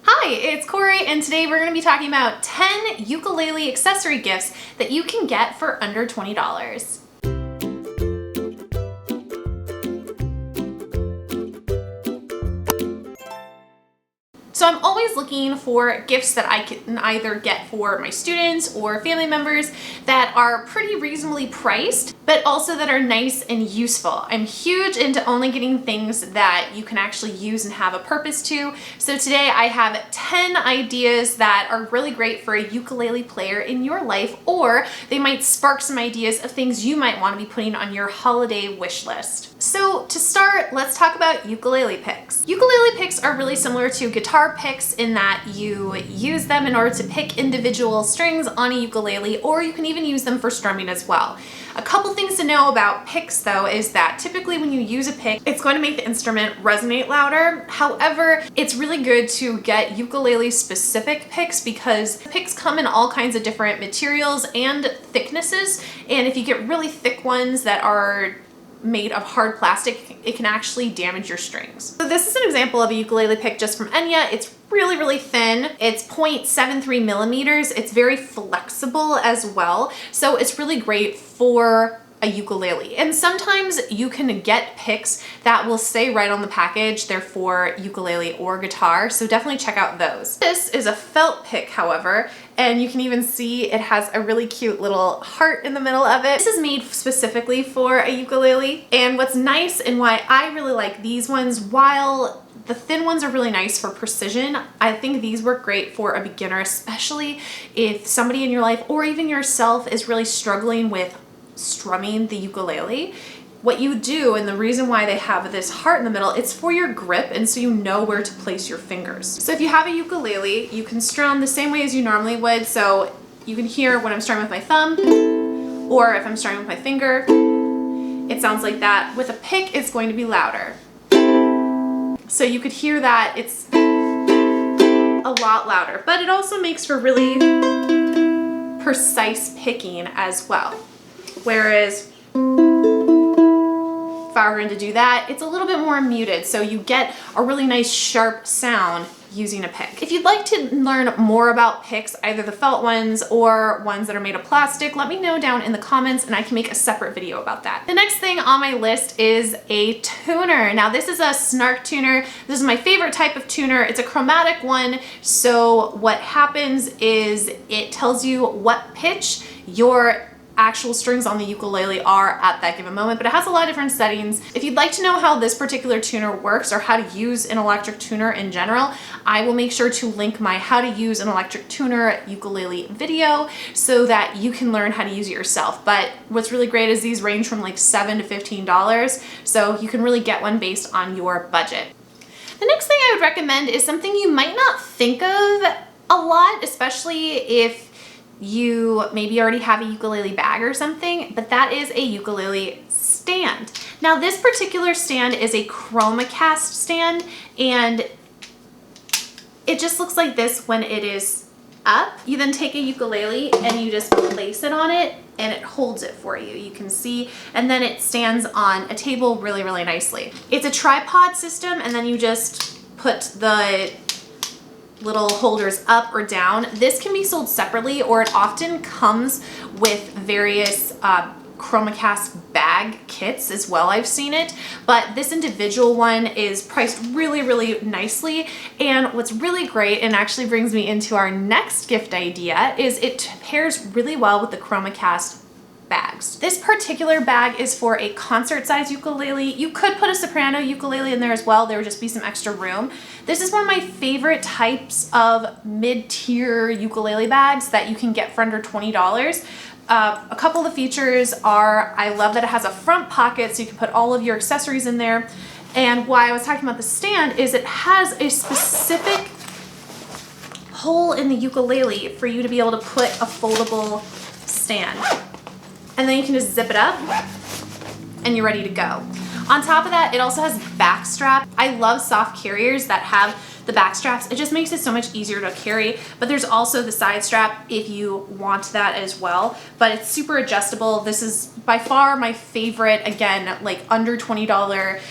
Hi, it's Cory, and today we're going to be talking about 10 ukulele accessory gifts that you can get for under $20. So I'm always looking for gifts that I can either get for my students or family members that are pretty reasonably priced, but also that are nice and useful. I'm huge into only getting things that you can actually use and have a purpose to. So today I have 10 ideas that are really great for a ukulele player in your life, or they might spark some ideas of things you might want to be putting on your holiday wish list. So to start, let's talk about ukulele picks. Ukulele picks are really similar to guitar picks in that you use them in order to pick individual strings on a ukulele, or you can even use them for strumming as well. A couple things to know about picks though is that typically when you use a pick, it's going to make the instrument resonate louder. However, it's really good to get ukulele specific picks because picks come in all kinds of different materials and thicknesses, and if you get really thick ones that are made of hard plastic, it can actually damage your strings. So this is an example of a ukulele pick just from Enya. It's really thin. It's 0.73 millimeters. It's very flexible as well. So it's really great for a ukulele. And sometimes you can get picks that will say right on the package they're for ukulele or guitar, so definitely check out those. This is a felt pick, however, and you can even see it has a really cute little heart in the middle of it. This is made specifically for a ukulele, and what's nice and why I really like these ones, while the thin ones are really nice for precision, I think these work great for a beginner, especially if somebody in your life or even yourself is really struggling with strumming the ukulele. What you do, and the reason why they have this heart in the middle, it's for your grip, and so you know where to place your fingers. So if you have a ukulele, you can strum the same way as you normally would, so you can hear when I'm strumming with my thumb, or if I'm strumming with my finger, it sounds like that. With a pick, it's going to be louder. So you could hear that it's a lot louder, but it also makes for really precise picking as well. Whereas if I were going to do that, it's a little bit more muted, so you get a really nice sharp sound using a pick. If you'd like to learn more about picks, either the felt ones or ones that are made of plastic, let me know down in the comments and I can make a separate video about that. The next thing on my list is a tuner. Now this is a snark tuner. This is my favorite type of tuner. It's a chromatic one, so what happens is it tells you what pitch your actual strings on the ukulele are at that given moment, but it has a lot of different settings. If you'd like to know how this particular tuner works or how to use an electric tuner in general, I will make sure to link my how to use an electric tuner ukulele video so that you can learn how to use it yourself. But what's really great is these range from like $7 to $15, so you can really get one based on your budget. The next thing I would recommend is something you might not think of a lot, especially if you maybe already have a ukulele bag or something, but that is a ukulele stand. Now this particular stand is a chroma cast stand, and it just looks like this when it is up. You then take a ukulele and you just place it on it and it holds it for you. You can see, and then it stands on a table really nicely. It's a tripod system, and then you just put the little holders up or down. This can be sold separately, or it often comes with various chromacast bag kits as well. I've seen it, but this individual one is priced really nicely. And what's really great, and actually brings me into our next gift idea, is it pairs really well with the chromacast bags. This particular bag is for a concert-sized ukulele. You could put a soprano ukulele in there as well. There would just be some extra room. This is one of my favorite types of mid-tier ukulele bags that you can get for under $20. A couple of the features are, I love that it has a front pocket so you can put all of your accessories in there. And why I was talking about the stand is it has a specific hole in the ukulele for you to be able to put a foldable stand. And then you can just zip it up and you're ready to go. On top of that, it also has back strap. I love soft carriers that have the back straps. It just makes it so much easier to carry, but there's also the side strap if you want that as well, but it's super adjustable. This is by far my favorite, again, like under $20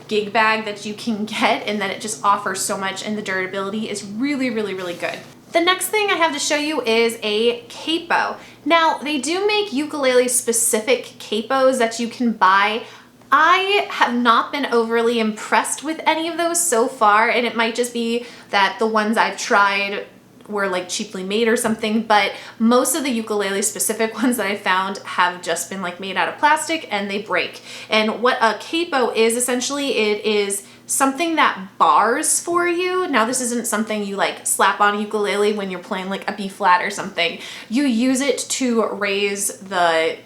gig bag that you can get, and then it just offers so much, and the durability is really, really, really good. The next thing I have to show you is a capo. Now, they do make ukulele specific capos that you can buy. I have not been overly impressed with any of those so far, and it might just be that the ones I've tried were like cheaply made or something, but most of the ukulele specific ones that I found have just been like made out of plastic and they break. And what a capo is, essentially, it is something that bars for you. Now, this isn't something you like slap on a ukulele when you're playing like a B flat or something. You use it to raise the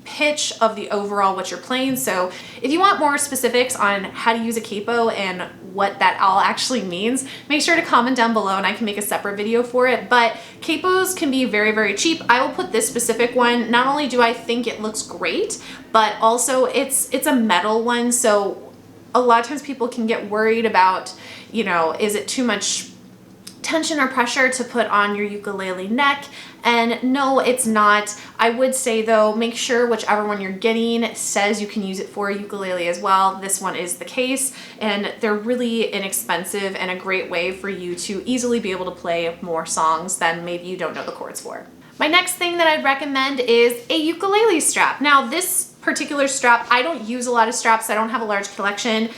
pitch of the overall what you're playing. So if you want more specifics on how to use a capo and what that all actually means, make sure to comment down below and I can make a separate video for it. But capos can be very, very cheap. I will put this specific one. Not only do I think it looks great, but also it's a metal one. So a lot of times people can get worried about, you know, is it too much tension or pressure to put on your ukulele neck? And no, it's not. I would say though, make sure whichever one you're getting says you can use it for a ukulele as well. This one is the case, and they're really inexpensive and a great way for you to easily be able to play more songs than maybe you don't know the chords for. My next thing that I'd recommend is a ukulele strap. Now, this particular strap, I don't use a lot of straps. I don't have a large collection.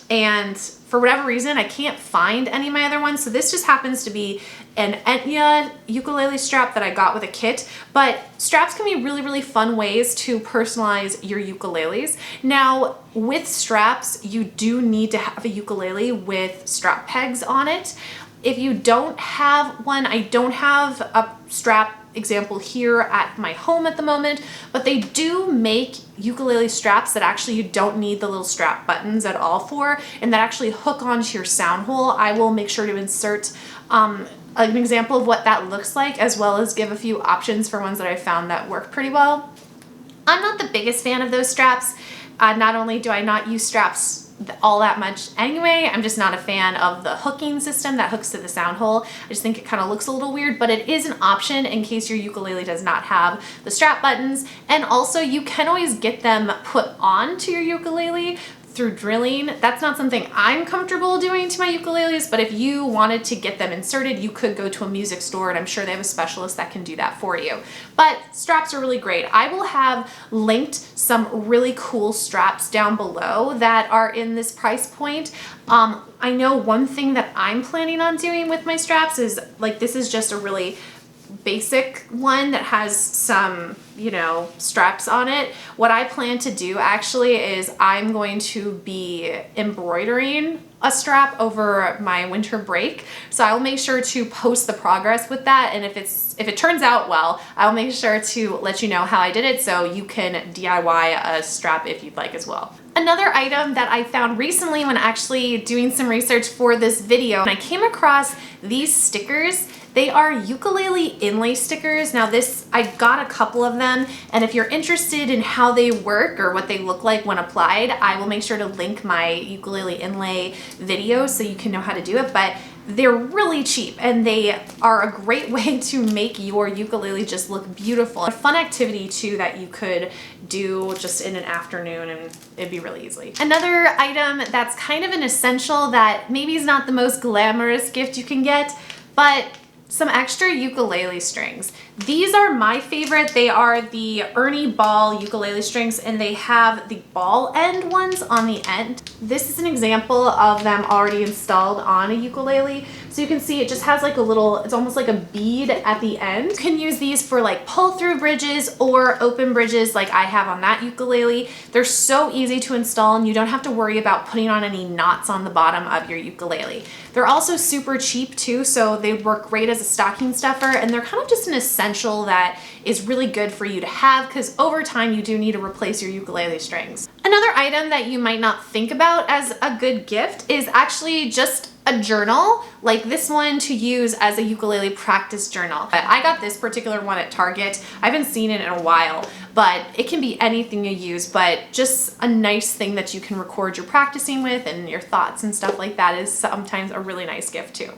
And for whatever reason, I can't find any of my other ones. So this just happens to be an Enya ukulele strap that I got with a kit. But straps can be really, really fun ways to personalize your ukuleles. Now, with straps, you do need to have a ukulele with strap pegs on it. If you don't have one, I don't have a strap example here at my home at the moment, but they do make ukulele straps that actually you don't need the little strap buttons at all for, and that actually hook onto your sound hole. I will make sure to insert an example of what that looks like, as well as give a few options for ones that I found that work pretty well. I'm not the biggest fan of those straps. Not only do I not use straps all that much anyway, I'm just not a fan of the hooking system that hooks to the sound hole. I just think it kind of looks a little weird, but it is an option in case your ukulele does not have the strap buttons. And also, you can always get them put onto your ukulele through drilling. That's not something I'm comfortable doing to my ukuleles, but if you wanted to get them inserted, you could go to a music store, and I'm sure they have a specialist that can do that for you. But straps are really great. I will have linked some really cool straps down below that are in this price point. I know one thing that I'm planning on doing with my straps is, like, this is just a really basic one that has some, you know, straps on it. What I plan to do actually is I'm going to be embroidering a strap over my winter break. So I'll make sure to post the progress with that, and if it turns out well, I'll make sure to let you know how I did it so you can DIY a strap if you'd like as well. Another item that I found recently when actually doing some research for this video, and I came across these stickers. They are ukulele inlay stickers. Now I got a couple of them, and if you're interested in how they work or what they look like when applied, I will make sure to link my ukulele inlay video so you can know how to do it. But they're really cheap, and they are a great way to make your ukulele just look beautiful. A fun activity too that you could do just in an afternoon, and it'd be really easy. Another item that's kind of an essential that maybe is not the most glamorous gift you can get, but some extra ukulele strings. These are my favorite. They are the Ernie Ball ukulele strings, and they have the ball end ones on the end. This is an example of them already installed on a ukulele. So you can see it just has like a little, it's almost like a bead at the end. You can use these for like pull through bridges or open bridges like I have on that ukulele. They're so easy to install, and you don't have to worry about putting on any knots on the bottom of your ukulele. They're also super cheap too, so they work great as a stocking stuffer, and they're kind of just an essential that is really good for you to have, because over time you do need to replace your ukulele strings. Another item that you might not think about as a good gift is actually just a journal like this one to use as a ukulele practice journal. I got this particular one at Target. I haven't seen it in a while, but it can be anything you use, but just a nice thing that you can record your practicing with and your thoughts and stuff like that is sometimes a really nice gift too.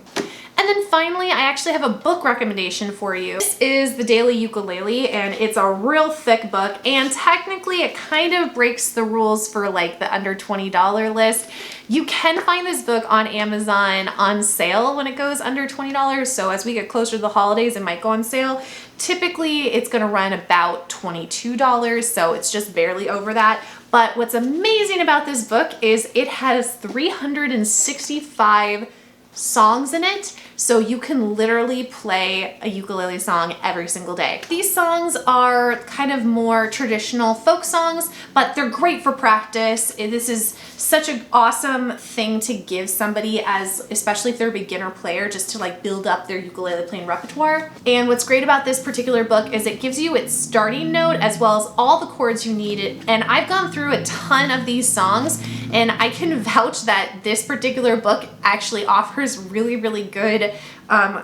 And then finally, I actually have a book recommendation for you. This is The Daily Ukulele, and it's a real thick book, and technically it kind of breaks the rules for like the under $20 list. You can find this book on Amazon on sale when it goes under $20, so as we get closer to the holidays, it might go on sale. Typically, it's gonna run about $22, so it's just barely over that. But what's amazing about this book is it has 365 songs in it, so you can literally play a ukulele song every single day. These songs are kind of more traditional folk songs, but they're great for practice. This is such an awesome thing to give somebody, as especially if they're a beginner player, just to like build up their ukulele playing repertoire. And what's great about this particular book is it gives you its starting note as well as all the chords you need. And I've gone through a ton of these songs, and I can vouch that this particular book actually offers really, really good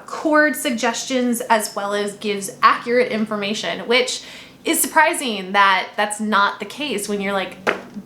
chord suggestions as well as gives accurate information, which is surprising that that's not the case. When you're like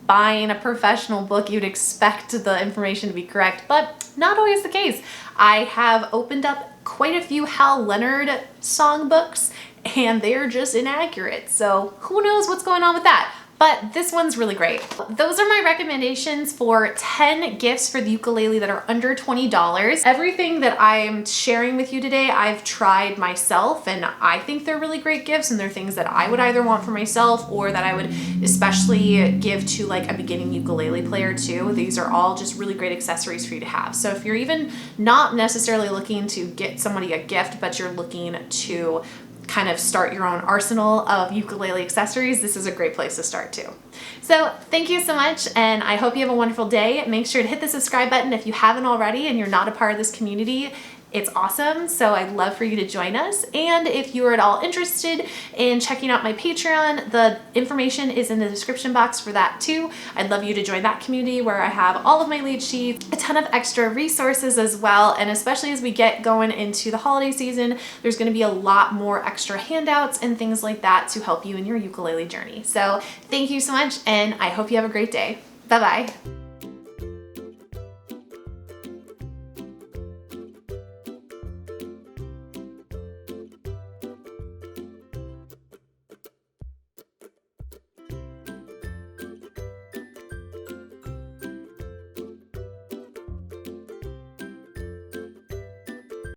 buying a professional book, you'd expect the information to be correct, but not always the case. I have opened up quite a few Hal Leonard songbooks and they're just inaccurate. So who knows what's going on with that? But this one's really great. Those are my recommendations for 10 gifts for the ukulele that are under $20. Everything that I'm sharing with you today, I've tried myself, and I think they're really great gifts, and they're things that I would either want for myself or that I would especially give to like a beginning ukulele player too. These are all just really great accessories for you to have. So if you're even not necessarily looking to get somebody a gift, but you're looking to kind of start your own arsenal of ukulele accessories, this is a great place to start too. So thank you so much, and I hope you have a wonderful day. Make sure to hit the subscribe button if you haven't already and you're not a part of this community. It's awesome, so I'd love for you to join us. And if you are at all interested in checking out my Patreon, the information is in the description box for that too. I'd love you to join that community where I have all of my lead sheets, a ton of extra resources as well, and especially as we get going into the holiday season, there's gonna be a lot more extra handouts and things like that to help you in your ukulele journey. So thank you so much, and I hope you have a great day. Bye-bye.